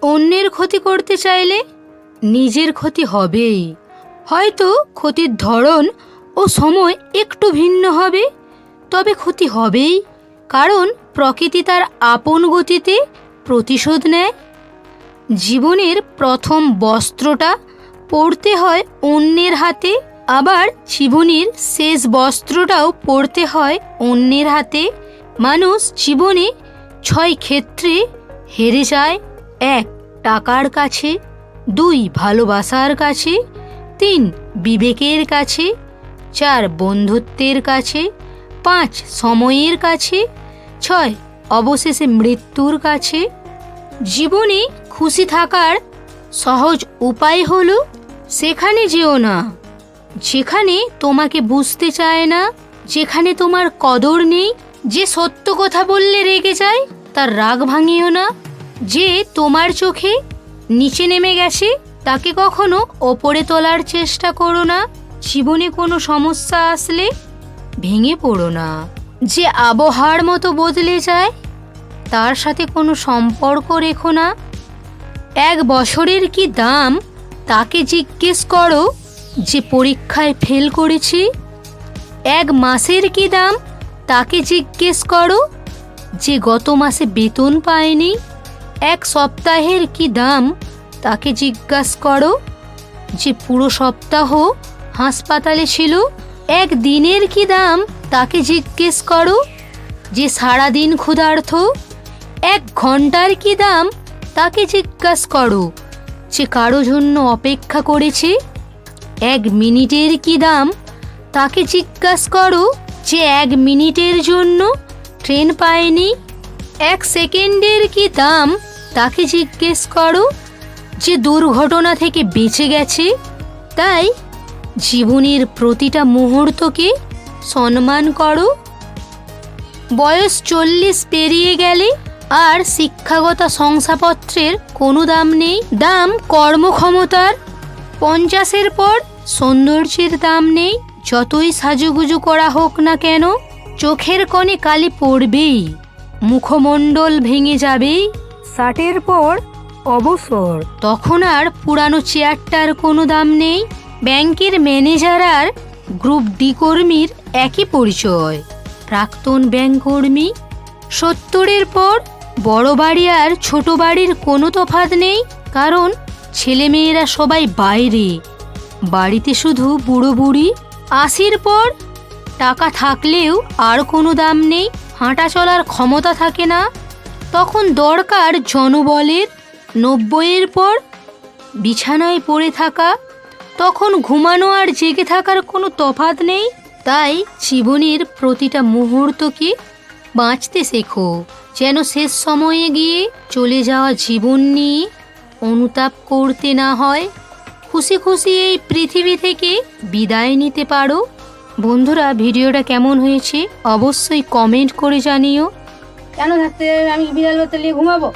অন্যের ক্ষতি করতে চাইলে নিজের ক্ষতি হবেই। হয়তো ক্ষতির ধরন ও সময় একটু ভিন্ন হবে, তবে ক্ষতি হবেই। কারণ প্রকৃতি তার আপন গতিতে প্রতিশোধ নেয়। জীবনের প্রথম বস্ত্রটা পরতে হয় অন্যের হাতে, আবার জীবনের শেষ বস্ত্রটাও পরতে হয় অন্যের হাতে। মানুষ জীবনে 6 ক্ষেত্রে হেরে যায়। 1. টাকার কাছে, 2. ভালোবাসার কাছে, 3. বিবেকের কাছে, 4. বন্ধুত্বের কাছে, 5. সময়ের কাছে, 6. অবশেষে মৃত্যুর কাছে। জীবনে খুশি থাকার সহজ উপায় হলো সেখানে যেও না যেখানে তোমাকে বুঝতে চায় না, যেখানে তোমার কদর নেই। যে সত্য কথা বললে রেগে যায় তার রাগ ভাঙিও না। যে তোমার চোখে নিচে নেমে গেছে তাকে কখনো ওপরে তোলার চেষ্টা করো না। জীবনে কোনো সমস্যা আসলে ভেঙে পড়ো না। যে আবহাওয়ার মতো বদলে যায় তার সাথে কোনো সম্পর্ক রেখো না। 1 বছরের কি দাম তাকে জিজ্ঞেস করো যে পরীক্ষায় ফেল করেছে। 1 মাসের কি দাম তাকে জিজ্ঞেস করো যে গত মাসে বেতন পায়নি। 1 সপ্তাহের কি দাম তাকে জিজ্ঞাসা করো যে পুরো সপ্তাহ হাসপাতালে ছিল। 1 দিনের কি দাম তাকে জিজ্ঞেস করো যে সারাদিন ক্ষুধার্ত। 1 ঘন্টার কি দাম তাকে জিজ্ঞাসা করো যে কারো জন্য অপেক্ষা করেছে। 1 মিনিটের কি দাম তাকে জিজ্ঞাসা করো যে 1 মিনিটের জন্য ট্রেন পায়নি। 1 সেকেন্ডের কি দাম তাকে জিজ্ঞেস করো যে দুর্ঘটনা থেকে বেঁচে গেছে। তাই জীবনের প্রতিটা মুহূর্তকে সম্মান করো। বয়স 40 পেরিয়ে গেলে আর শিক্ষাগত শংসাপত্রের কোনো দাম নেই। দাম কর্মক্ষমতার। 50-এর পর সৌন্দর্যের দাম নেই, যতই সাজুগুজু করা হোক না কেন। চোখের কোণে কালি পড়বেই, মুখমণ্ডল ভেঙে যাবেই। 60-এর পর অবসর, তখন আর পুরানো চেয়ারটার কোনো দাম নেই। ব্যাংকের ম্যানেজার আর গ্রুপ ডি কর্মীর একই পরিচয়, প্রাক্তন ব্যাংক কর্মী। 70-এর পর বড় বাড়ি আর ছোট বাড়ির কোনো তফাৎ নেই, কারণ ছেলেমেয়েরা সবাই বাইরে, বাড়িতে শুধু বুড়ো বুড়ি। 80-র পর টাকা থাকলেও আর কোনো দাম নেই, হাঁটা চলার ক্ষমতা থাকে না, তখন দরকার জনবলের। 90-এর পর বিছানায় পড়ে থাকা, তখন ঘুমানো আর জেগে থাকার কোনো তফাৎ নেই। তাই জীবনের প্রতিটা মুহূর্তকে বাঁচতে শেখো, যেন শেষ সময়ে গিয়ে চলে যাওয়া জীবন নিয়ে অনুতাপ করতে না হয়। খুশি খুশি এই পৃথিবী থেকে বিদায় নিতে পারো। বন্ধুরা, ভিডিওটা কেমন হয়েছে অবশ্যই কমেন্ট করে জানিও। কেন থাকতে আমি বিড়াল বাচ্চা নিয়ে ঘুমাবো?